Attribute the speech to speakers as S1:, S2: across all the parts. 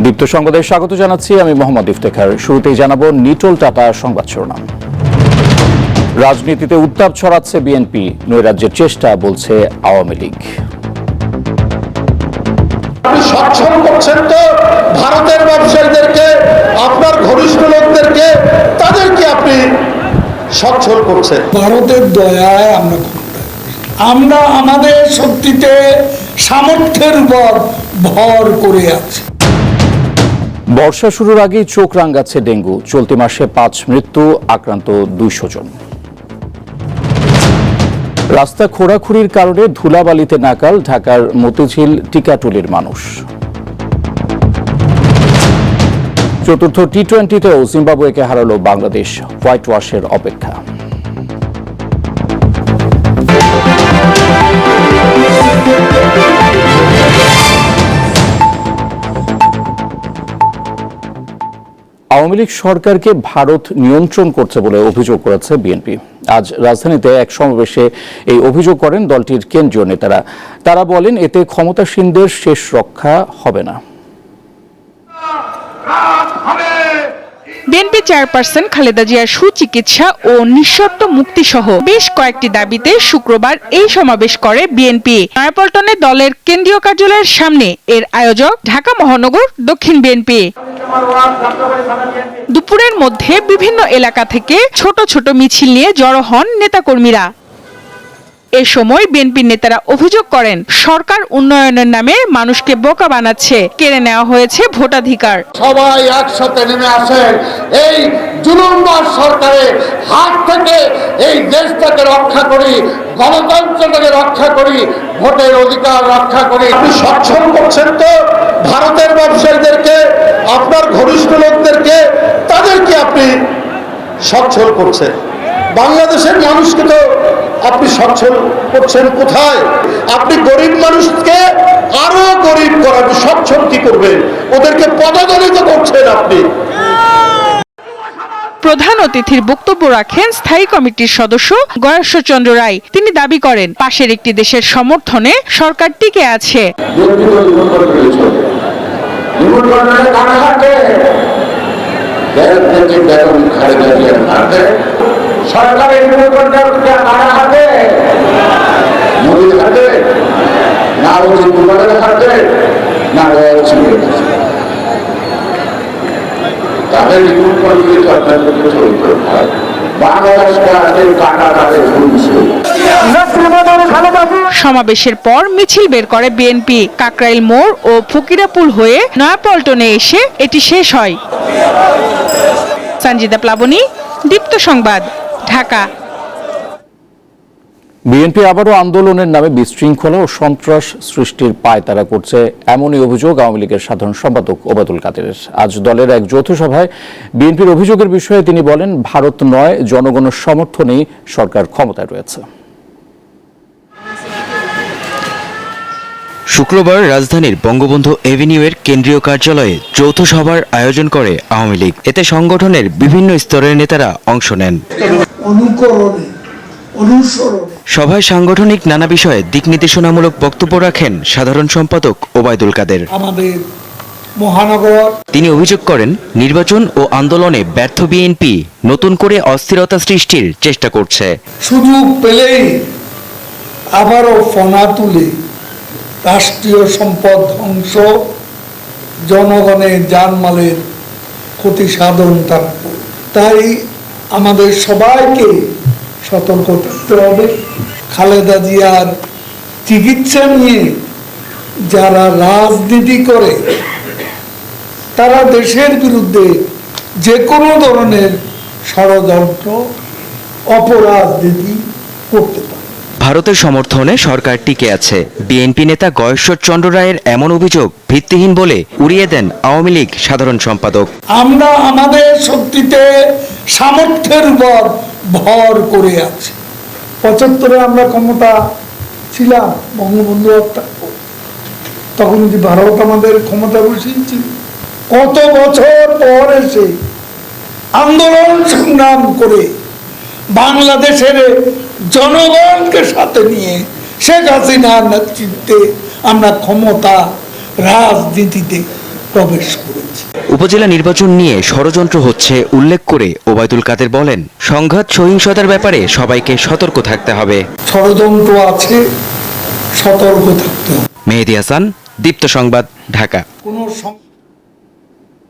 S1: দীপ্ত সংবাদে স্বাগত জানাচ্ছি আমি মোহাম্মদ ইফতেখার। শুরুতেই জানাবো নিটোল টাটা সংবাদ শিরোনাম। রাজনীতিতে উত্তাপ ছড়াচ্ছে বিএনপি, নৈরাজ্যের চেষ্টা বলছে আওয়ামী লীগ।
S2: আপনি সচ্ছল করছেন তো ভারতের ব্যবসায়ীদেরকে, আপনার ঘনিষ্ঠ লোকদেরকে, তাদেরকে আপনি সচ্ছল করছেন।
S3: ভারতের দয়ায় আমরা আমাদের শক্তিতে সামর্থ্যের উপর ভর করে আছি।
S1: বর্ষা শুরুর আগেই চোখ রাঙাচ্ছে ডেঙ্গু, চলতি মাসে 5 মৃত্যু, আক্রান্ত 200 জন। রাস্তা খোঁড়াখুড়ির কারণে ধুলাবালিতে নাকাল ঢাকার মতিঝিল টিকাটুলির মানুষ। চতুর্থ টি-20তেও জিম্বাবুয়েকে হারালো বাংলাদেশ, হোয়াইট ওয়াশের অপেক্ষা। আওয়ামী লীগ সরকারকে ভারত নিয়ন্ত্রণ করছে বলে অভিযোগ করেছে বিএনপি। আজ রাজধানীতে এক সমাবেশে এই অভিযোগ করেন দলটির কেন্দ্রীয় নেতারা। তারা বলেন, এতে ক্ষমতাসীনদের শেষ রক্ষা হবে না।
S4: বিএনপি চেয়ারপারসন খালেদা জিয়ার সুচিকিৎসা ও নিঃশর্ত মুক্তি সহ বেশ কয়েকটি দাবিতে শুক্রবার এই সমাবেশ করে বিএনপি। নয়াপল্টনে দলের কেন্দ্রীয় কার্যালয়ের সামনে এর আয়োজক ঢাকা মহানগর দক্ষিণ বিএনপি। দুপুরের মধ্যে বিভিন্ন এলাকা থেকে ছোট ছোট মিছিল নিয়ে জড়ো হন নেতাকর্মীরা। এ সময় বিএনপির নেতারা অভিযোগ করেন, সরকার উন্নয়নের নামে মানুষকে বোকা বানাচ্ছে, কেড়ে নেওয়া হয়েছে ভোটাধিকার।
S2: সবাই একসাথে নেমে আসেন, এই জুলুমবাজ সরকারের হাত থেকে এই দেশটাকে রক্ষা করি, গণতন্ত্রটাকে রক্ষা করি, ভোটের অধিকার রক্ষা করি। আপনি সচ্ছল করছেন তো ভারতের ব্যবসায়ীদেরকে, আপনার ঘনিষ্ঠ লোকদেরকে, তাদেরকে আপনি সচ্ছল করছেন। বাংলাদেশের মানুষকে তো আপনি সচ্ছল করছেন কোথায়? আপনি গরিব মানুষকে আরো গরিব করাবেন, সচ্ছল কি করবেন? ওদেরকে পদদলিত করছেন আপনি।
S4: প্রধান অতিথির বক্তব্য রাখেন স্থায়ী কমিটির সদস্য গয়েশ্বরচন্দ্র রায়। তিনি দাবি করেন, পাশের একটি দেশের সমর্থনে সরকার টিকে আছে।
S2: সরকারের হাতে মোদীর হাতে না, হাতে না, তাদের
S4: সমাবেশের পর মিছিল বের করে বিএনপি। কাকরাইল মোড় ও ফকিরাপুল হয়ে নয়াপল্টনে এসে এটি শেষ হয়। সঞ্জিদা প্লাবনী, দীপ্ত সংবাদ, ঢাকা।
S1: বিএনপি আবারও আন্দোলনের নামে বিশৃঙ্খলা ও সন্ত্রাস সৃষ্টির পায়তারা করছে, এমনই অভিযোগ আওয়ামী লীগের সাধারণ সম্পাদক ওবায়দুল কাদেরের। আজ দলের এক যৌথ সভায় বিএনপির অভিযোগের বিষয়ে তিনি বলেন, ভারত নয়, জনগণের সমর্থনেই সরকার ক্ষমতায় রয়েছে।
S5: শুক্রবার রাজধানীর বঙ্গবন্ধু এভিনিউয়ের কেন্দ্রীয় কার্যালয়ে যৌথ সভার আয়োজন করে আওয়ামী লীগ। এতে সংগঠনের বিভিন্ন স্তরের নেতারা অংশ নেন। সভায় সাংগঠনিক নানা বিষয়ে দিক নির্দেশনামূলক বক্তব্য রাখেন সাধারণ সম্পাদক ওবায়দুল কাদের। তিনি অভিযোগ করেন, নির্বাচন ও আন্দোলনে ব্যর্থ বিএনপি নতুন করে অস্থিরতা সৃষ্টির চেষ্টা করছে।
S3: সুযোগ পেলেই আবারও ফনা তুলে রাষ্ট্রীয় সম্পদ ধ্বংস, জনগণের জানমালের ক্ষতি সাধন। তাই আমাদের সবাইকে সতর্ক থাকতে হবে। খালেদা জিয়ার চিকিৎসা নিয়ে যারা রাজনীতি করে, তারা দেশের বিরুদ্ধে যে কোনো ধরনের ষড়যন্ত্র, অপরাজনীতি করতে পারে।
S5: ভারতের সমর্থনে সরকার টিকে আছে। বিএনপি নেতা গয়েশ্বরচন্দ্র রায়ের এমন অভিযোগ ভিত্তিহীন বলে উড়িয়ে দেন আওয়ামী লীগ সাধারণ সম্পাদক।
S3: আমরা আমাদের শক্তিতে সামর্থ্যের উপর ভর করে আছি। 75-এ আমরা ক্ষমতা ছিলাম, বঙ্গবন্ধু হত্যা, তখন কি ভারত আমাদের ক্ষমতা বসিয়েছিল? কত বছর পর এসে আন্দোলন সংগ্রাম করে বাংলাদেশের জনগণকে সাথে নিয়ে শেখ হাসিনার নেতৃত্বে আমরা ক্ষমতা রাজনীতিতে প্রবেশ করেছে।
S5: উপজেলা নির্বাচন নিয়ে ষড়যন্ত্র হচ্ছে উল্লেখ করে ওবায়দুল কাদের বলেন, সংঘাত সহিংসতার ব্যাপারে সবাইকে সতর্ক থাকতে হবে।
S3: ষড়যন্ত্র আছে, সতর্ক থাকতে হবে।
S5: মেহেদী হাসান, দীপ্ত সংবাদ, ঢাকা।
S3: কোনো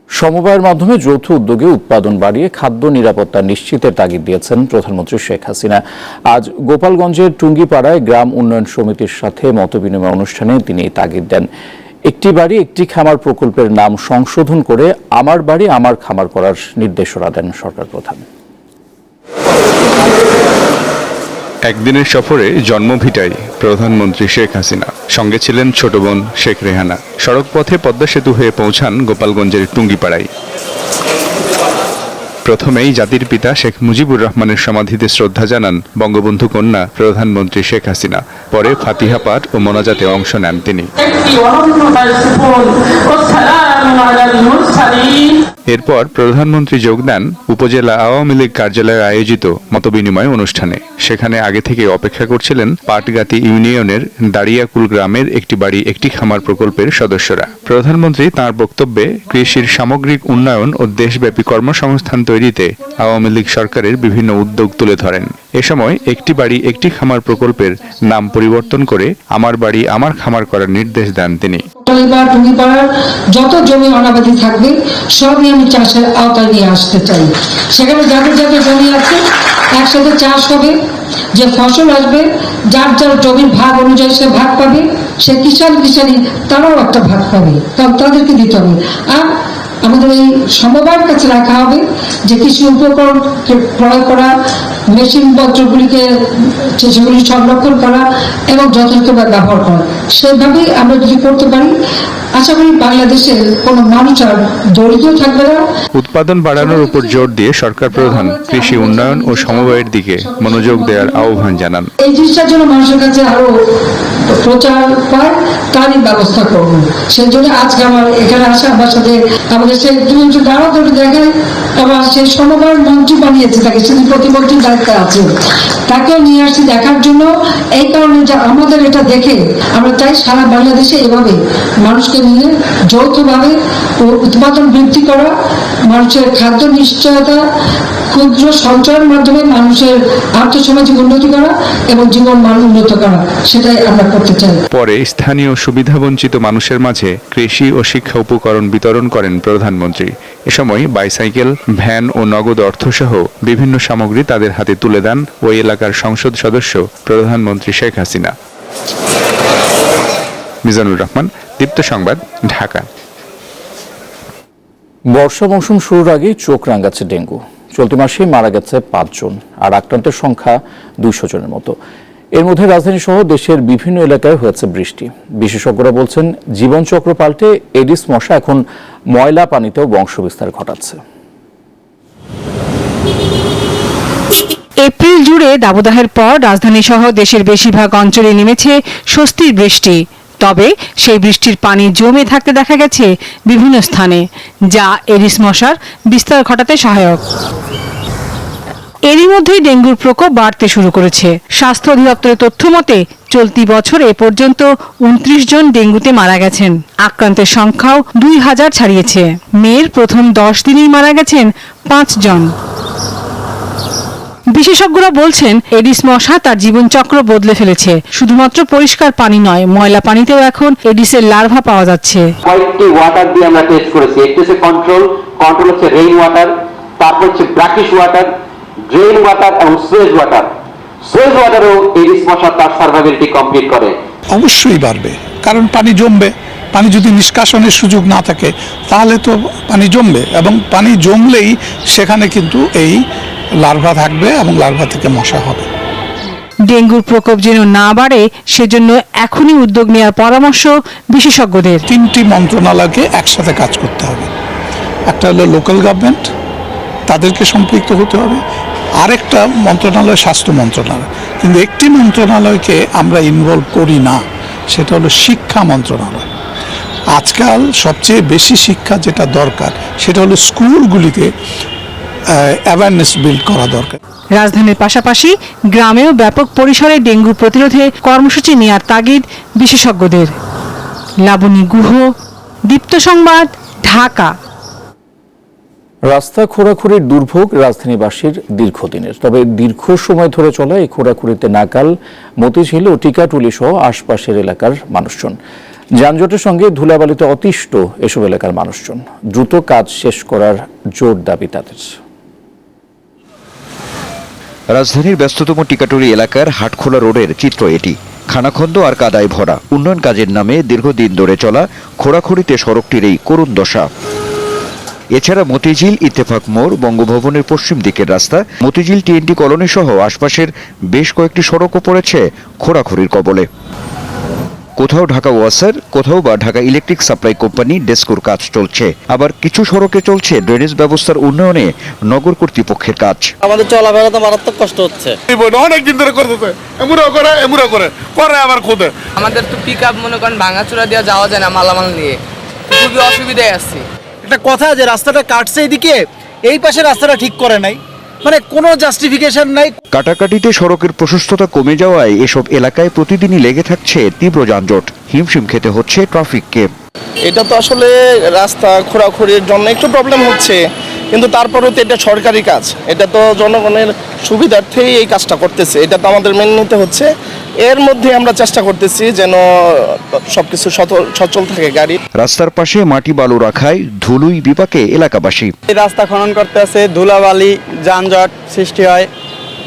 S1: সমবায়ের মাধ্যমে যৌথ উদ্যোগে উৎপাদন বাড়িয়ে খাদ্য নিরাপত্তা নিশ্চিতের তাগিদ দিয়েছেন প্রধানমন্ত্রী শেখ হাসিনা। আজ গোপালগঞ্জের টুঙ্গিপাড়ায় গ্রাম উন্নয়ন সমিতির সাথে মতবিনিময় অনুষ্ঠানে তিনি এই তাগিদ দেন। একটি বাড়ি একটি খামার প্রকল্পের নাম সংশোধন করে আমার বাড়ি আমার খামার করার নির্দেশনা দেন সরকার প্রধান।
S6: একদিনের সফরে জন্মভিটায় প্রধানমন্ত্রী শেখ হাসিনা, সঙ্গে ছিলেন ছোট বোন শেখ রেহানা। সড়ক পথে পদ্মা সেতু হয়ে পৌঁছান গোপালগঞ্জের টুঙ্গিপাড়ায়। প্রথমেই জাতির পিতা শেখ মুজিবুর রহমানের সমাধিতে শ্রদ্ধা জানান বঙ্গবন্ধু কন্যা প্রধানমন্ত্রী শেখ হাসিনা। পরে ফাতিহা পাঠ ও মোনাজাতে অংশ নেন তিনি। এরপর প্রধানমন্ত্রী যোগ দেন উপজেলা আওয়ামী লীগ কার্যালয়ে আয়োজিত মতবিনিময় অনুষ্ঠানে। সেখানে আগে থেকে অপেক্ষা করছিলেন পাটগাতি ইউনিয়নের দাঁড়িয়াকুল গ্রামের একটি বাড়ি একটি খামার প্রকল্পের সদস্যরা। প্রধানমন্ত্রী তাঁর বক্তব্যে কৃষির সামগ্রিক উন্নয়ন ও দেশব্যাপী কর্মসংস্থান তৈরিতে আওয়ামী লীগ সরকারের বিভিন্ন উদ্যোগ তুলে ধরেন। এ সময় একটি বাড়ি একটি খামার প্রকল্পের নাম পরিবর্তন করে আমার বাড়ি আমার খামার করার নির্দেশ দেন তিনি।
S7: টুঙ্গিপাড়ার যত জমি অনাবাদি থাকবে সবই আমি চাষের আওতায় নিয়ে আসতে চাই। সেখানে যাদের যাদের জমি আছে একসাথে চাষ হবে, যে ফসল আসবে যার যার জমির ভাগ অনুযায়ী সে ভাগ পাবে। সে কিষানি তারাও একটা ভাগ পাবে, কারণ তাদেরকে দিতে হবে। আর আমাদের এই সমবায়ের কাছে রাখা হবে যে কৃষি উপকরণ ক্রয় করা, মেশিন পত্রগুলিকে সেগুলি সংরক্ষণ করা এবং যথাযথভাবে ব্যবহার করা। সেইভাবেই আমরা যদি করতে পারি, আশা করি বাংলাদেশের কোনো মানুষ আর দরিদ্র থাকবে না।
S6: উৎপাদন বাড়ানোর উপর জোর দিয়ে সরকার প্রধান কৃষি উন্নয়ন ও সমবায়ের দিকে মনোযোগ দেওয়ার আহ্বান জানান।
S7: এই জিনিসটার জন্য মানুষের কাছে আরো প্রচার পায়, তারই ব্যবস্থা করব। সেই জন্য আজকে আমার এখানে আসা, আমার সাথে আমাদের সেই তুমি একটু দাঁড়াও ধরে দেখায়, আবার সেই সমবায় মন্ত্রী বানিয়েছে তাকে, সেদিন প্রতিমন্ত্রীর দায়িত্বে আছে, তাকেও নিয়ে আসছি দেখার জন্য। এই কারণে যে আমাদের এটা দেখে আমরা চাই সারা বাংলাদেশে এভাবে মানুষকে নিয়ে যৌথভাবে উৎপাদন বৃদ্ধি করা, মানুষের খাদ্য নিশ্চয়তা, ক্ষুদ্র সঞ্চয়ের মাধ্যমে মানুষের আর্থসামাজিক উন্নতি করা এবং জীবন মান উন্নত করা, সেটাই আমরা করতে চাই।
S6: পরে স্থানীয় সুবিধাবঞ্চিত মানুষের মাঝে কৃষি ও শিক্ষা উপকরণ বিতরণ করেন প্রধানমন্ত্রী। এ সময় বাইসাইকেল, ভ্যান ও নগদ অর্থসহ বিভিন্ন সামগ্রী তাদের হাতে তুলে দেন ওই এলাকার সংসদ সদস্য প্রধানমন্ত্রী শেখ হাসিনা। মিজানুর রহমান, দীপ্ত সংবাদ, ঢাকা।
S1: বর্ষা মৌসুম শুরুর আগেই চোখ রাঙাচ্ছে ডেঙ্গু। চলতি মাসে মারা গেছে 5 জন, আর আক্রান্তের সংখ্যা 200 জনের মতো। এর মধ্যে রাজধানী সহ দেশের বিভিন্ন এলাকায় হয়েছে বৃষ্টি। বিশেষজ্ঞরা বলছেন, জীবনচক্র পাল্টে এডিস মশা এখন ময়লা পানিতেও বংশবিস্তার ঘটাচ্ছে।
S4: এপ্রিল জুড়ে দাবদাহের পর রাজধানী সহ দেশের বেশিরভাগ অঞ্চলে নেমেছে স্বস্তির বৃষ্টি। তবে সেই বৃষ্টির পানি জমে থাকতে দেখা গেছে বিভিন্ন স্থানে, যা এডিস মশার বিস্তার ঘটাতে সহায়ক। এরই মধ্যেই ডেঙ্গুর প্রকোপ বাড়তে শুরু করেছে। স্বাস্থ্য অধিদপ্তরের তথ্য মতে চলতি বছর এ পর্যন্ত 29 জন ডেঙ্গুতে মারা গেছেন। আক্রান্তের সংখ্যাও 2000 ছাড়িয়েছে। মের প্রথম 10 দিনেই মারা গেছেন 5 জন। বিশেষজ্ঞরা বলছেন, এডিস মশা তার জীবনচক্র বদলে ফেলেছে। শুধুমাত্র পরিষ্কার পানি নয়, ময়লা পানিতেও এখন এডিসের লার্ভা পাওয়া যাচ্ছে।
S8: কয়েকটি ওয়াটার দিয়ে আমরা টেস্ট করেছি। একটি হচ্ছে কন্ট্রোল হচ্ছে রেইন ওয়াটার, তারপর হচ্ছে ব্র্যাকিশ ওয়াটার, ড্রেন ওয়াটার এবং সুয়েজ ওয়াটার। সুয়েজ ওয়াটারও এডিস মশা তার সার্ভাইভাবিলিটি কমপ্লিট করে।
S3: অবশ্যই বাড়বে, কারণ পানি জমবে। পানি যদি নিষ্কাশনের সুযোগ না থাকে তাহলে তো পানি জমবে, এবং পানি জমলেই সেখানে কিন্তু এই লার্ভা থাকবে এবং লার্ভা থেকে মশা হবে।
S4: ডেঙ্গুর প্রকোপ যেন না বাড়ে সেজন্য এখনই উদ্যোগ নেওয়ার পরামর্শ বিশেষজ্ঞদের।
S3: 3টি মন্ত্রণালয়কে একসাথে কাজ করতে হবে। একটা হলো লোকাল গভর্নমেন্ট, তাদেরকে সম্পৃক্ত হতে হবে। আরেকটা মন্ত্রণালয় স্বাস্থ্য মন্ত্রণালয়, কিন্তু একটি মন্ত্রণালয়কে আমরা ইনভলভ করি না, সেটা হলো শিক্ষা মন্ত্রণালয়। আজকাল সবচেয়ে বেশি শিক্ষা যেটা দরকার সেটা হলো স্কুলগুলিতে অ্যাওয়ারনেস বিল্ড করা দরকার।
S4: রাজধানীর পাশাপাশি গ্রামেও ব্যাপক পরিসরে ডেঙ্গু প্রতিরোধে কর্মসূচি নেওয়ার তাগিদ বিশেষজ্ঞদের। লাবণী গুহ, দীপ্ত সংবাদ, ঢাকা।
S1: রাস্তা খোঁড়াখুড়ির দুর্ভোগ রাজধানীবাসীর দীর্ঘদিনের, তবে দীর্ঘ সময় ধরে চলা এই খোঁড়াখুড়িতে নাকাল মতিঝিল ও টিকাটুলি সহ আশপাশের এলাকার মানুষজন। যানজটের সঙ্গে ধুলাবালিতে অতিষ্ঠ এসব এলাকার মানুষজন। দ্রুত কাজ শেষ করার জোর দাবি তাদের।
S9: রাজধানীর ব্যস্ততম টিকাটুলি এলাকার হাটখোলা রোডের চিত্র এটি। খানাখন্দ আর কাদায় ভরা। উন্নয়ন কাজের নামে দীর্ঘদিন ধরে চলা খোঁড়াখুড়িতে সড়কটির এই করুণ দশা। এছাড়া মতিঝিল ইত্তেফাক মোড়, বঙ্গভবনের পশ্চিম দিকের রাস্তা, মতিঝিল টিএনটি কলোনি সহ আশপাশের বেশ কয়েকটি সড়কও পড়েছে খোঁড়াখুড়ির কবলে। কোথাও ঢাকা ওয়াসার, কোথাও বা ঢাকা ইলেকট্রিক সাপ্লাই কোম্পানি ডেস্কোর কাজ চলছে। আবার কিছু সড়কে চলছে ড্রেনেজ ব্যবস্থার উন্নয়নে নগর কর্তৃপক্ষের কাজ।
S10: আমাদের চলাফেরা তো মারাত্মক কষ্ট হচ্ছে।
S2: অনেকদিন ধরে করতেছে, এমুরা করে আবার খোদে।
S10: আমাদের তো পিক আপ মনে করেন ভাঙাচোরা দিয়ে যাওয়া যায় না মালামাল নিয়ে, খুবই অসুবিধায় আছে।
S11: একটা কথা যে রাস্তাটা কাটছে এদিকে, এই পাশে রাস্তাটা ঠিক করে নাই, মানে কোনো জাস্টিফিকেশন নাই।
S9: কাটাকাটিতে সড়কের প্রশস্ততা কমে যাওয়ায় এসব এলাকায় প্রতিদিনই লেগে থাকছে তীব্র যানজট। হিমশিম খেতে হচ্ছে ট্রাফিককে।
S11: এটা তো আসলে রাস্তা খোঁড়াখুড়ির জন্য একটু প্রবলেম হচ্ছে, কিন্তু তারপরেও তো এটা সরকারি কাজ, এটা তো জনগণের সুবিধার্থেই এই কাজটা করতেছে, এটা তো আমাদের মেনে নিতে হচ্ছে। এর মধ্যে আমরা চেষ্টা করতেছি যেন সবকিছু সচল থাকে গাড়ি।
S9: রাস্তার পাশে মাটি বালু রাখায় ধুলোয় বিপাকে এলাকাবাসী।
S11: এই রাস্তা খনন করতে আছে, ধুলাবালি যানজট সৃষ্টি হয়,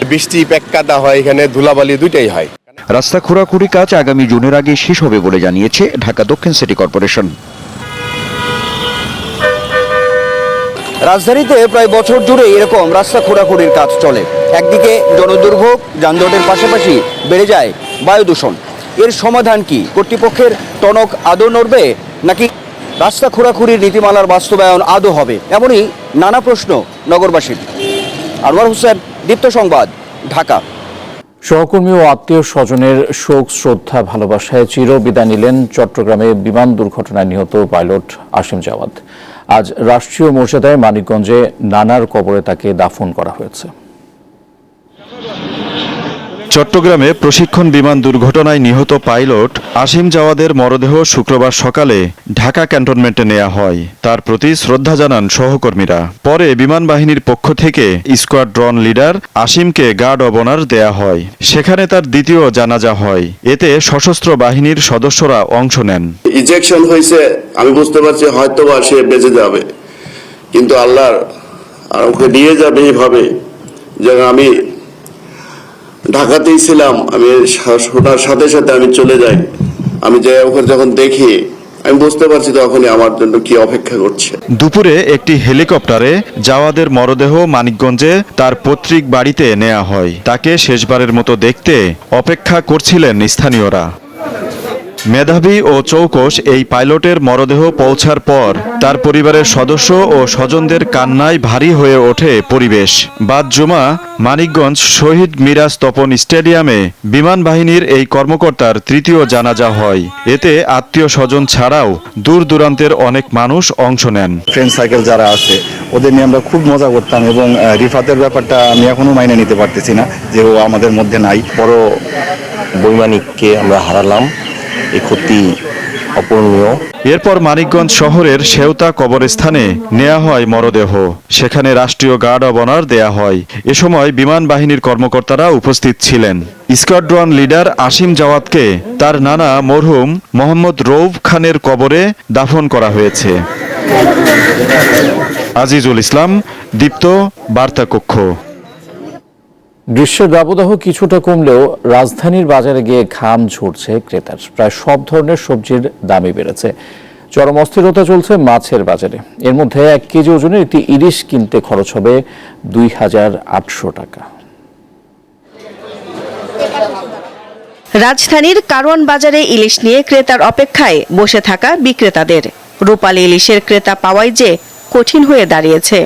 S2: বৃষ্টি কাদা হয়, এখানে ধুলাবালি দুইটাই হয়।
S9: রাস্তা খোঁড়াখুড়ি কাজ আগামী জুনের আগে শেষ হবে বলে জানিয়েছে ঢাকা দক্ষিণ সিটি কর্পোরেশন।
S11: রাজধানীতে প্রায় বছর জুড়ে এরকম রাস্তা খোঁড়াখুড়ির কাজ চলে। একদিকে জনদুর্ভোগ, যানজটের পাশাপাশি বেড়ে যায় বায়ু দূষণ। এর সমাধান কি? কর্তৃপক্ষের টনক আদৌ নড়বে, নাকি রাস্তা খোঁড়াখুড়ির নীতিমালার বাস্তবায়ন আদৌ হবে? এমনই নানা প্রশ্ন নগরবাসীর। আনোয়ার হোসেন, দীপ্ত সংবাদ, ঢাকা।
S1: সহকর্মী ও আত্মীয় স্বজনের শোক, শ্রদ্ধা, ভালোবাসায় চিরবিদায় নিলেন চট্টগ্রামে বিমান দুর্ঘটনায় নিহত পাইলট আসিম জাওয়াদ। আজ রাষ্ট্রীয় মর্যাদায় মানিকগঞ্জে নানার কবরে তাকে দাফন করা হয়েছে।
S12: চট্টগ্রামে প্রশিক্ষণ বিমান দুর্ঘটনায় নিহত পাইলট আসিম জাওয়াদের মরদেহ শুক্রবার সকালে ঢাকা ক্যান্টনমেন্টে নেওয়া হয়। তার প্রতি শ্রদ্ধা জানান সহকর্মীরা। পরে বিমান বাহিনীর পক্ষ থেকে স্কোয়াড্রন লিডার আসিমকে গার্ড অব অনার দেয়া হয়। সেখানে তার দ্বিতীয় জানাজা হয়। এতে সশস্ত্র বাহিনীর সদস্যরা অংশ নেন।
S2: ইনজেকশন হয়েছে, আমি বুঝতে পারছি হয়তো বা সে বেঁচে যাবে, কিন্তু আল্লাহর আর ওকে নিয়ে যাবে এইভাবে। যেন আমি ঢাকাতেই ছিলাম, আমি শোনার সাথে সাথে আমি চলে যাই। আমি যে ওখানে যখন দেখি, আমি বুঝতে পারছি তখনই আমার জন্য কি অপেক্ষা করছে।
S12: দুপুরে একটি হেলিকপ্টারে জাওয়াদের মরদেহ মানিকগঞ্জে তার পৈতৃক বাড়িতে নেওয়া হয়। তাকে শেষবারের মতো দেখতে অপেক্ষা করছিলেন স্থানীয়রা। মেধাবী ও চৌকস এই পাইলটের মরদেহ পৌঁছার পর তার পরিবারের সদস্য ও স্বজনদের কান্নায় ভারী হয়ে ওঠে পরিবেশ। বাদ জুমা মানিকগঞ্জ শহীদ মিরাজ তপন স্টেডিয়ামে বিমান বাহিনীর এই কর্মকর্তার তৃতীয় জানাজা হয়। এতে আত্মীয় স্বজন ছাড়াও দূর দূরান্তের অনেক মানুষ অংশ নেন।
S13: ফ্রেন্ড সার্কেল যারা আছে ওদের নিয়ে আমরা খুব মজা করতাম, এবং রিফাতের ব্যাপারটা আমি এখনো মাইনে নিতে পারতেছি না যে ও আমাদের মধ্যে নাই।
S14: বড় বৈমানিককে আমরা হারালাম, এই ক্ষতি অপূরণীয়।
S12: এরপর মানিকগঞ্জ শহরের সেওতা কবরস্থানে নেওয়া হয় মরদেহ। সেখানে রাষ্ট্রীয় গার্ড অব অনার দেয়া হয়। এ সময় বিমান বাহিনীর কর্মকর্তারা উপস্থিত ছিলেন। স্কোয়াড্রন লিডার আসিম জাওয়াদকে তার নানা মরহুম মোহাম্মদ রৌফ খানের কবরে দাফন করা হয়েছে। আজিজুল ইসলাম, দীপ্ত, বার্তা কক্ষ।
S1: গ্রীষ্মের দাবদাহ কিছুটা কমলেও রাজধানীর বাজারে গিয়ে ঘাম ঝরছে ক্রেতার। প্রায় সব ধরনের সবজির দামই বেড়েছে। চরম অস্থিরতা চলছে মাছের বাজারে। এর মধ্যে 1 কেজি ওজনের একটি ইলিশ কিনতে খরচ হবে 2800 টাকা।
S15: রাজধানীর কারওয়ান বাজারে ইলিশ নিয়ে ক্রেতার অপেক্ষায় বসে থাকা বিক্রেতাদের। রূপালী ইলিশের ক্রেতা পাওয়াই যে কঠিন হয়ে দাঁড়িয়েছে,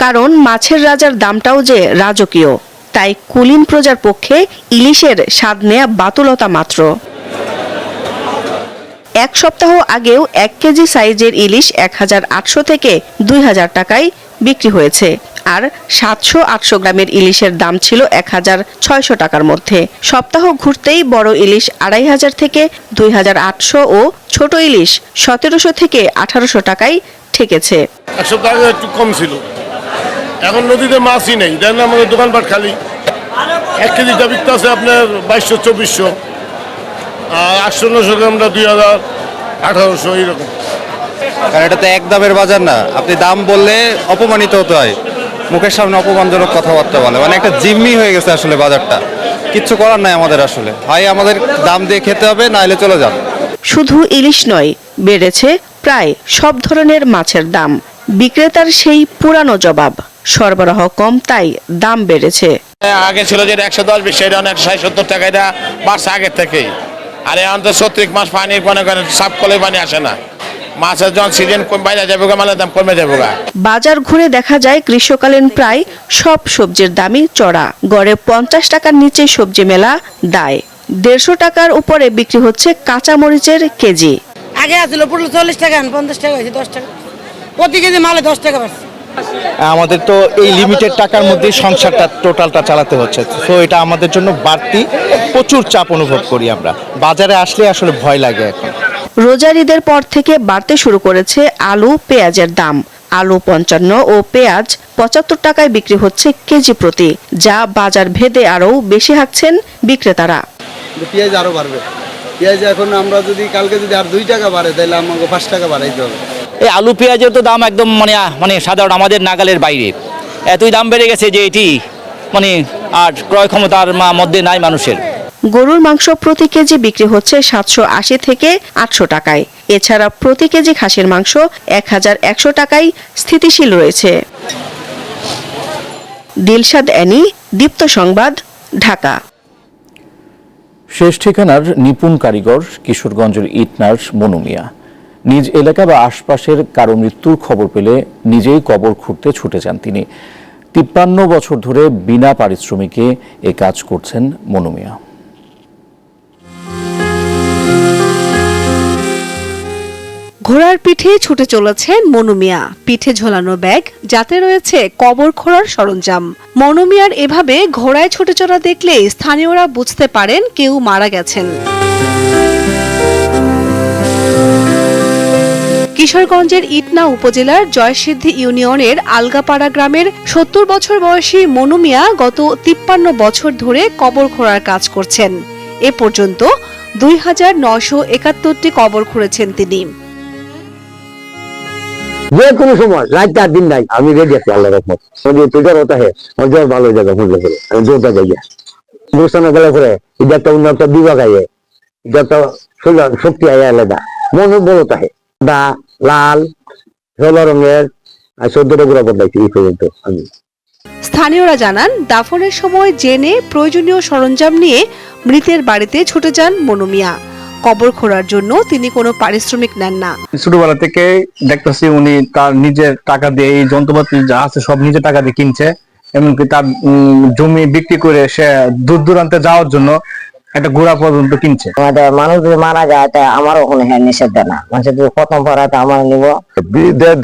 S15: কারণ মাছের রাজার দামটাও যে রাজকীয়। তাই কুলীন প্রজার পক্ষে ইলিশের স্বাদ নেয়া বাতুলতা মাত্র। 1 সপ্তাহ আগেও 1 কেজি সাইজের ইলিশ 1800 থেকে 2000 টাকায় বিক্রি হয়েছে, আর 700-800 গ্রামের ইলিশের দাম ছিল 1600 টাকার মধ্যে। সপ্তাহ ঘুরতেই বড় ইলিশ 2500 থেকে 2800 ও ছোট ছোট ইলিশ 1700 থেকে 1800 টাকায় ঠেকেছে।
S2: এক সপ্তাহ আগে একটু কম ছিল, এখন নদীতে মাছই নেই, দেখেন আমাদের দোকানপাট খালি। 1 কেজিটা বিকতে আছে আপনার 2200-2400, আর 800-900 গ্রামটা 2000, 1800 এইরকম।
S11: কারণ এটা তো এক দামের বাজার না, আপনি দাম বললে অপমানিত হতে হয়, মুখের সামনে অপমানজনক কথাবার্তা বলে, মানে একটা জিম্মি হয়ে গেছে আসলে বাজারটা। কিচ্ছু করার নাই আমাদের, আসলে হয় আমাদের দাম দিয়ে খেতে হবে, না হলে চলে যান।
S15: শুধু ইলিশ নয়, বেড়েছে প্রায় সব ধরনের মাছের দাম। বিক্রেতার সেই পুরানো জবাব, সরবরাহ কম তাই দাম বেড়েছে।
S2: আগে ছিল যেটা 110-20, সেটা 160-70 টাকা, এটা বাড়ছে আগের থেকেই। আর এখন তো 30 মাস পানির মনে করেন সাপ কলে পানি আসে না, মাছের যখন সিজন বাইরে যাবে, মালের দাম কমে যাবে।
S15: বাজার ঘুরে দেখা যায় গ্রীষ্মকালীন প্রায় সব সবজির দামই চড়া। গড়ে 50 টাকার নিচে সবজি মেলা দায়। 150 টাকার উপরে বিক্রি হচ্ছে কাঁচা মরিচের কেজি।
S7: আগে আসছিল 40 টাকা, 50 টাকা হয়েছে, 10 টাকা প্রতি কেজি মালে 10 টাকা বাড়ছে।
S11: আমাদের তো এই লিমিটেড টাকার মধ্যেই সংসারটা টোটালটা চালাতে হচ্ছে, তো এটা আমাদের জন্য বাড়তি প্রচুর চাপ অনুভব করি আমরা। বাজারে আসলে আসলে ভয় লাগে এখন।
S15: রোজার ঈদের পর থেকে বাড়তে শুরু করেছে আলু পেঁয়াজের দাম। আলু 55 ও পেঁয়াজ 75 টাকায় বিক্রি হচ্ছে কেজি প্রতি, যা বাজার ভেদে আরও বেশি হাঁকছেন বিক্রেতারা।
S11: পেঁয়াজ আরো বাড়বে, পেঁয়াজ এখন আমরা যদি কালকে যদি আর 2 টাকা বাড়ে, তাহলে আমাকে 5 টাকা বাড়াইতে হবে।
S8: এই আলু পেঁয়াজের তো দাম একদম মানে সাধারণ আমাদের নাগালের বাইরে, এতই দাম বেড়ে গেছে যে এটি আর ক্রয় ক্ষমতার মধ্যে নাই মানুষের।
S15: গরুর মাংস প্রতি কেজি বিক্রি হচ্ছে 780 থেকে 800 টাকায়। এছাড়া প্রতি কেজি খাসির মাংস 1100 টাকায় স্থিতিশীল রয়েছে। দিলশাদ অ্যানি, দীপ্ত সংবাদ, ঢাকা।
S1: শেষ ঠিকানার নিপুণ কারিগর কিশোরগঞ্জের ইটনার মনু মিয়া। নিজ এলাকা বা আশপাশের কারো মৃত্যুর খবর পেলে নিজেই কবর খুঁড়তে ছুটে যান তিনি। 53 বছর ধরে বিনা পারিশ্রমিকে এ কাজ করছেন মনু মিয়া।
S15: ঘোড়ার পিঠে ছুটে চলেছেন মনু মিয়া। পিঠে ঝোলানো ব্যাগ, যাতে রয়েছে কবর খোঁড়ার সরঞ্জাম। মনু মিয়ার এভাবে ঘোড়ায় ছুটে চলা দেখলে স্থানীয়রা বুঝতে পারেন কেউ মারা গেছেন। কিশোরগঞ্জের ইটনা উপজেলার জয়সিদ্ধি ইউনিয়নের আলগাপাড়া গ্রামের 70 বছর বয়সী মনু মিয়া গত 53 বছর ধরে কবর খোঁড়ার কাজ করছেন। এ পর্যন্ত 2971টি কবর খুঁড়েছেন তিনি।
S8: যে কোনো সময় রাত আর দিন নাই, আমি রেডি আছি আল্লাহর রহমত। তুই হতা হে মজার ভালো জায়গা খুঁজলে পরে আমি দৌড়টা যাই বুঝতে গেলে পরে এটা একটা অন্য একটা বিভাগ আয়ে, এটা একটা শক্তি আয় আলাদা, মন বড় তাহে দা লাল ষোলো রঙের আর 14টা গুঁড়া বদলাইছি এই পর্যন্ত আমি।
S15: স্থানীয়রা জানান, দাফনের সময় জেনে প্রয়োজনীয় সরঞ্জাম নিয়ে মৃতের বাড়িতে ছুটে যান মনু মিয়া। কবর খোঁড়ার জন্য তিনি কোনো পারিশ্রমিক নেন না।
S13: ছোটবেলা থেকে দেখতেছি উনি তার নিজের টাকা দিয়ে এই যন্ত্রপাতি যা আছে সব নিজের টাকা দিয়ে কিনছে, এমনকি তার জমি বিক্রি করে সে দূর দূরান্তে যাওয়ার জন্য একটা ঘোড়া পর্যন্ত কিনছে।
S8: মানুষ যদি মারা যায় তা আমারও কোনো নিষেধ দেয় না, মানুষের যদি প্রথম ভরাতে আমার নিব।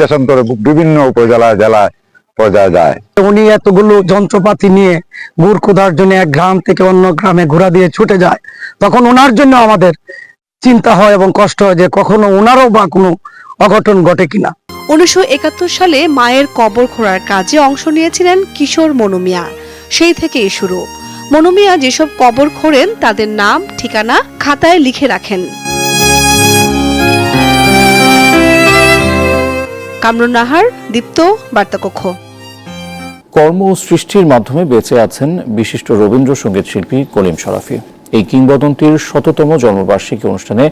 S13: দেশান্তরে বিভিন্ন উপজেলা জেলায় পর্যায়ে যায়।
S3: উনি এতগুলো যন্ত্রপাতি নিয়ে গুড় খোঁড়ার জন্য এক গ্রাম থেকে অন্য গ্রামে ঘোড়া দিয়ে ছুটে যায়, তখন ওনার জন্য আমাদের চিন্তা হয় এবং কষ্ট হয় যে কখনো ওনারও বা কোনো অঘটন ঘটে কিনা।
S15: 1971 সালে মায়ের কবর খোঁড়ার কাজে অংশ নিয়েছিলেন কিশোর মনু মিয়া। সেই থেকেই শুরু। মনু মিয়া যেসব কবর খোঁড়েন তাদের নাম ঠিকানা খাতায় লিখে রাখেন। কামরুন নাহার, দীপ্ত, বার্তাকক্ষ।
S1: কর্ম ও সৃষ্টির মাধ্যমে বেঁচে আছেন বিশিষ্ট রবীন্দ্রসঙ্গীত শিল্পী কলিম শরাফী। এই কিংবদন্তির 100তম জন্মবার্ষিকী অনুষ্ঠানে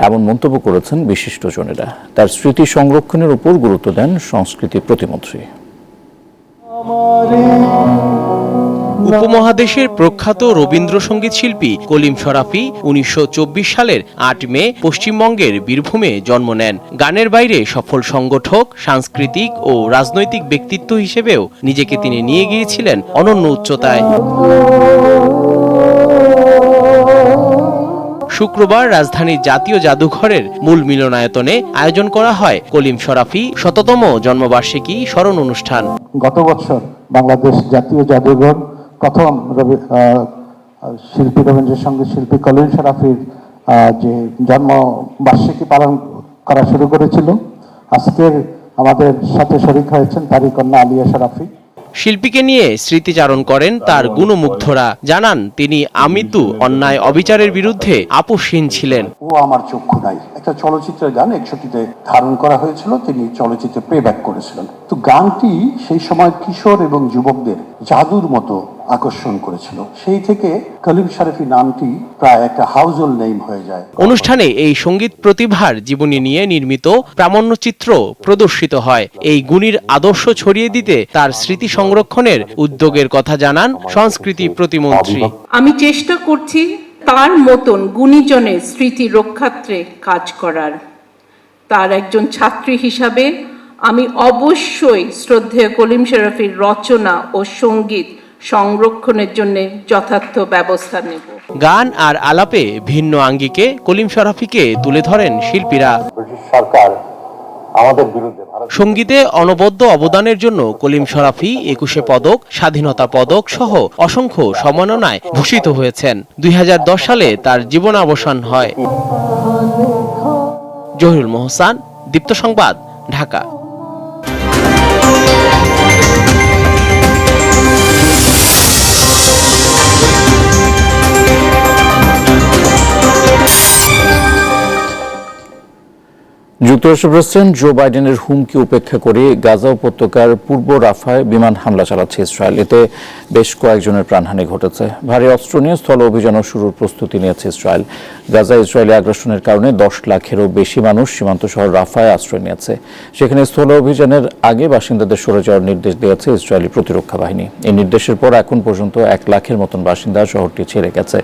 S1: এমন মন্তব্য করেছেন বিশিষ্টজনেরা। তার স্মৃতি সংরক্ষণের উপর গুরুত্ব দেন সংস্কৃতি প্রতিমন্ত্রী।
S16: উপমহাদেশের প্রখ্যাত রবীন্দ্রসঙ্গীত শিল্পী কলিম শরাফী 1924 সালের 8 মে পশ্চিমবঙ্গের বীরভূমে জন্ম নেন। গানের বাইরে সফল সংগঠক, সাংস্কৃতিক ও রাজনৈতিক ব্যক্তিত্ব হিসেবেও নিজেকে তিনি নিয়ে গিয়েছিলেন অনন্য উচ্চতায়। শুক্রবার রাজধানীর জাতীয় জাদুঘরের মূল মিলনায়তনে আয়োজন করা হয় কলিম শরাফী 100তম জন্মবার্ষিকী স্মরণ অনুষ্ঠান।
S17: গত বছর বাংলাদেশ জাতীয় জাদুঘর প্রথম শিল্পী রবীন্দ্রসঙ্গীত শিল্পী কলিম শরাফীর যে জন্মবার্ষিকী পালন করা শুরু করেছিল। আজকের আমাদের সাথে শরীক হয়েছেন তারই কন্যা আলিয়া শরাফি।
S16: শিল্পীকে নিয়ে স্মৃতিচারণ করেন তার গুণমুগ্ধরা, জানান তিনি আমৃত্যু অন্যায় অবিচারের বিরুদ্ধে আপোষহীন ছিলেন।
S17: ও আমার চক্ষু নাই একটা চলচ্চিত্রের গান 61-তে ধারণ করা হয়েছিল, তিনি চলচ্চিত্রে প্লেব্যাক করেছিলেন। তো গানটি সেই সময় কিশোর এবং যুবকদের জাদুর মতো আকর্ষণ করেছিল। সেই থেকে কলিম শরাফি নামটি প্রায় একটা হাউজহোল্ড নেম হয়ে যায়।
S16: অনুষ্ঠানে এই সঙ্গীত প্রতিভার জীবনী নিয়ে নির্মিত প্রামাণ্যচিত্র প্রদর্শিত হয়। এই গুণীর আদর্শ ছড়িয়ে দিতে তার স্মৃতি সংরক্ষণের উদ্যোগের কথা জানান সংস্কৃতি প্রতিমন্ত্রী।
S18: আমি চেষ্টা করছি তার মতন গুণীজনের স্মৃতি রক্ষার্থে কাজ করার। তার একজন ছাত্রী হিসাবে আমি অবশ্যই শ্রদ্ধেয় কলিম শরাফির রচনা ও সঙ্গীত সংরক্ষণের জন্য যথার্থ ব্যবস্থা নেব।
S16: গান আর আলাপে ভিন্ন আঙ্গিকে কলিম শরাফিকে তুলে ধরেন শিল্পীরা।
S17: সরকার আমাদের বিরুদ্ধে
S16: সঙ্গীতে অনবদ্য অবদানের জন্য কলিম শরাফি 21 পদক, স্বাধীনতা পদক সহ অসংখ্য সম্মাননায় ভূষিত হয়েছেন। 2010 সালে তার জীবনাবসান হয়। জহিরুল মোহসান, দীপ্ত সংবাদ, ঢাকা।
S1: যুক্তরাষ্ট্র প্রেসিডেন্ট জো বাইডেনের হুমকি উপেক্ষা করে গাজা উপত্যকার পূর্ব রাফায় বিমান হামলা চালাচ্ছে ইসরায়েল। এতে বেশ কয়েকজনের প্রাণহানি ঘটেছে। ভারী অস্ত্র নিয়ে স্থল অভিযানও শুরুর প্রস্তুতি নিয়েছে ইসরায়েল। গাজা ইসরায়েলি আগ্রাসনের কারণে 10 লাখেরও বেশি মানুষ সীমান্ত শহর রাফায় আশ্রয় নিয়েছে। সেখানে স্থল অভিযানের আগে বাসিন্দাদের সরে যাওয়ার নির্দেশ দিয়েছে ইসরায়েলি প্রতিরক্ষা বাহিনী। এই নির্দেশের পর এখন পর্যন্ত 1 লাখের মতন বাসিন্দা শহরটি ছেড়ে গেছে।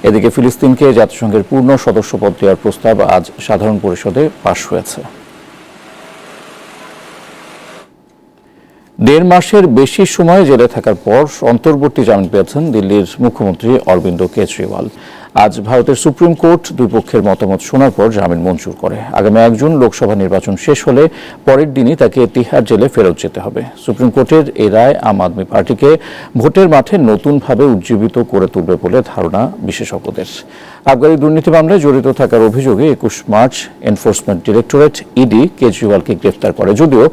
S1: এদিকে ফিলিস্তিনকে জাতিসংঘের পূর্ণ সদস্যপদ দেওয়ার প্রস্তাব আজ সাধারণ পরিষদে পাশ হয়েছে। 1.5 মাসের বেশি সময় জেলে থাকার পর অন্তর্বর্তী জামিন পেয়েছেন দিল্লির মুখ্যমন্ত্রী অরবিন্দ কেজরিওয়াল। আজ ভারতের সুপ্রিম কোর্ট দুই পক্ষের মতামত শোনার পর জামিন মঞ্জুর করে। আগামী 1 জুন লোকসভা নির্বাচন শেষ হলে পরের দিনই তাকে তিহার জেলে ফেরত যেতে হবে। সুপ্রিম কোর্টের এই রায় আম আদমি পার্টিকে ভোটের মাঠে নতুনভাবে উজ্জীবিত করে তুলবে বলে ধারণা বিশেষজ্ঞদের। আবগারি দুর্নীতি মামলায় জড়িত থাকার অভিযোগে 21 মার্চ এনফোর্সমেন্ট ডিরেক্টরেট ইডি কেজরিওয়ালকে গ্রেফতার করে, যদিও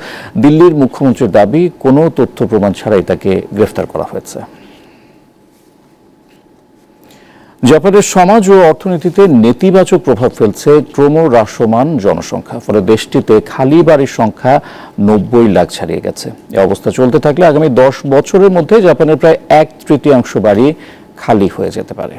S1: দিল্লির মুখ্যমন্ত্রীর দাবি কোনো তথ্য প্রমাণ ছাড়াই তাকে গ্রেফতার করা হয়েছে। জাপানের সমাজ ও অর্থনীতিতে নেতিবাচক প্রভাব ফেলছে ক্রমহ্রাসমান জনসংখ্যা। ফলে দেশটিতে খালি বাড়ির সংখ্যা 90 লাখ ছাড়িয়ে গেছে। এই অবস্থা চলতে থাকলে আগামী 10 বছরের মধ্যে জাপানের প্রায় 1/3 বাড়ি খালি হয়ে যেতে পারে।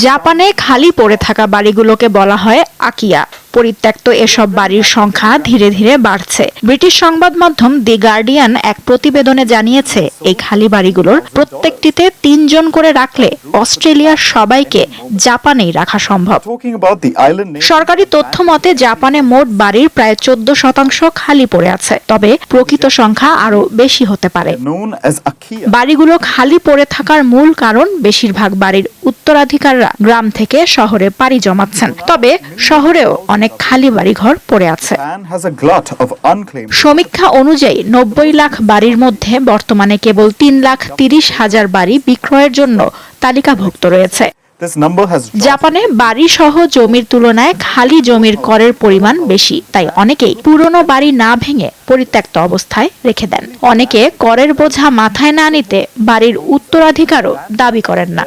S19: জাপানে খালি পড়ে থাকা বাড়িগুলোকে বলা হয় আকিয়া। পরিত্যক্ত এসব বাড়ির সংখ্যা ধীরে ধীরে বাড়ছে। ব্রিটিশ সংবাদ মাধ্যম দি গার্ডিয়ান এক প্রতিবেদনে জানিয়েছে, এই খালি বাড়িগুলোর প্রত্যেকটিতে 3 জন করে রাখলে অস্ট্রেলিয়ার সবাইকে জাপানেই রাখা সম্ভব। সরকারি তথ্য মতে জাপানে মোট বাড়ির প্রায় 14% খালি পড়ে আছে, তবে প্রকৃত সংখ্যা আরো বেশি হতে পারে। বাড়িগুলো খালি পড়ে থাকার মূল কারণ বেশিরভাগ বাড়ির উত্তরাধিকাররা গ্রাম থেকে শহরে পাড়ি জমাচ্ছেন, তবে শহরেও অনেক খালি বাড়িঘর পড়ে আছে। সমীক্ষা অনুযায়ী 90 লাখ বাড়ির মধ্যে বর্তমানে কেবল 3,30,000 বাড়ি বিক্রয়ের জন্য তালিকাভুক্ত রয়েছে। জাপানে বাড়ি সহ জমির তুলনায় খালি জমির করের পরিমাণ বেশি, তাই অনেকেই পুরনো বাড়ি না ভেঙে পরিত্যক্ত অবস্থায় রেখে দেন। অনেকে করের বোঝা মাথায় না নিতে বাড়ির উত্তরাধিকারও দাবি করেন না।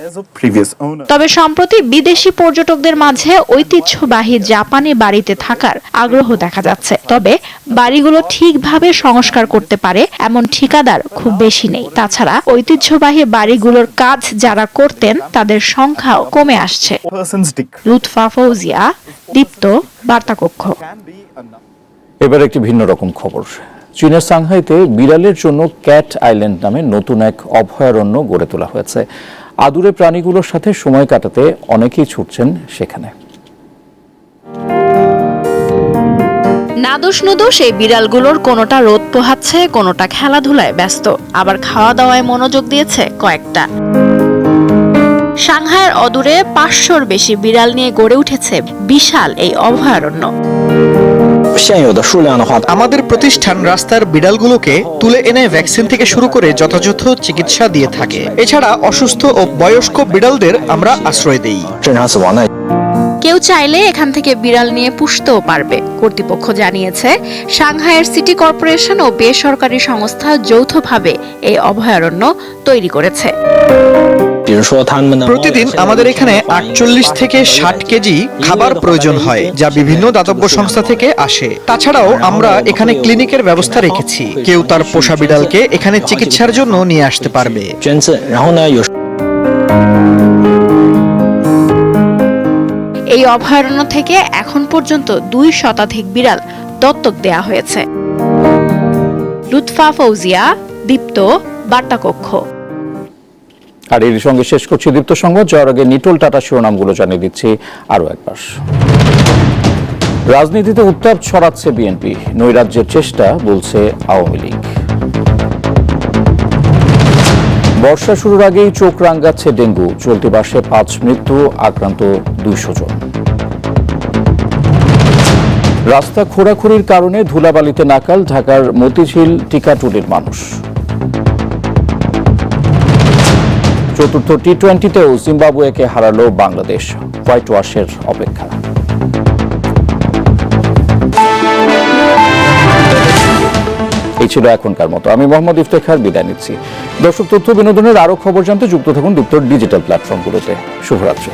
S19: তবে সম্প্রতি বিদেশি পর্যটকদের মাঝে ঐতিহ্যবাহী জাপানি বাড়িতে থাকার আগ্রহ দেখা যাচ্ছে, তবে বাড়িগুলো ঠিকভাবে সংস্কার করতে পারে এমন ঠিকাদার খুব বেশি নেই। তাছাড়া ঐতিহ্যবাহী বাড়িগুলোর কাজ যারা করতেন তাদের সংখ্যাও কমে আসছে। লুৎফা ফৌজিয়া, দীপ্ত, বার্তাকক্ষ।
S1: এবার একটি ভিন্ন রকম খবর। চীনের সাংহাইতে বিড়ালের জন্য ক্যাট আইল্যান্ড নামে নতুন এক অভয়ারণ্য গড়ে তোলা হয়েছে। আদুরে প্রাণীগুলোর সাথে সময় কাটাতে অনেকেই ছুটছেন সেখানে।
S19: নাদোষ নুদোষ এই বিড়ালগুলোর কোনোটা রোদ পোহাচ্ছে, কোনোটা খেলাধুলায় ব্যস্ত, আবার খাওয়া দাওয়ায় মনোযোগ দিয়েছে কয়েকটা। সাংহাইয়ের অদূরে 500-র বেশি বিড়াল নিয়ে গড়ে উঠেছে বিশাল এই অভয়ারণ্য।
S20: আমাদের প্রতিষ্ঠান রাস্তার বিড়ালগুলোকে তুলে এনে ভ্যাকসিন থেকে শুরু করে যথাযথ চিকিৎসা দিয়ে থাকে। এছাড়া অসুস্থ ও বয়স্ক বিড়ালদের আমরা আশ্রয় দেই।
S19: কেউ চাইলে এখান থেকে বিড়াল নিয়ে পুষতেও পারবে। কর্তৃপক্ষ জানিয়েছে, সাংহাইয়ের সিটি কর্পোরেশন ও বেসরকারি সংস্থা যৌথভাবে এই অভয়ারণ্য তৈরি করেছে।
S20: প্রতিদিন আমাদের এখানে 48 থেকে 60 কেজি খাবার প্রয়োজন হয়, যা বিভিন্ন দাতব্য সংস্থা থেকে আসে। তাছাড়াও আমরা এখানে ক্লিনিকের ব্যবস্থা রেখেছি। কেউ তার পোষা বিড়ালকে এখানে চিকিৎসার জন্য নিয়ে আসতে পারবে।
S19: এই অভয়ারণ্য থেকে এখন পর্যন্ত 2 শতাধিক বিড়াল দত্তক দেয়া হয়েছে। লুৎফা ফৌজিয়া, দীপ্ত, বার্তাকক্ষ।
S1: আর এর সঙ্গে শেষ করছি দীপ্ত সংবাদ। যাওয়ার আগে নিটোল টাটা শিরোনামগুলো জানিয়ে দিচ্ছি আরও একবার। রাজনীতিতে উত্তাপ ছড়াচ্ছে বিএনপি, নৈরাজ্যের চেষ্টা বলছে আওয়ামী লীগ। বর্ষা শুরুর আগেই চোখ রাঙাচ্ছে ডেঙ্গু, চলতি মাসে 5 মৃত্যু, আক্রান্ত 200 জন। রাস্তা খোঁড়াখুড়ির কারণে ধুলাবালিতে নাকাল ঢাকার মতিঝিল টিকাটুলির মানুষ। চতুর্থ টি-20তেও জিম্বাবুয়েকে হারালো বাংলাদেশ, হোয়াইট ওয়াশের অপেক্ষা। এই ছিল এখনকার মতো। আমি মোহাম্মদ ইফতেখার বিদায় নিচ্ছি। দর্শক, তথ্য বিনোদনের আরো খবর জানতে যুক্ত থাকুন দীপ্তর ডিজিটাল প্ল্যাটফর্মগুলোতে। শুভরাত্রি।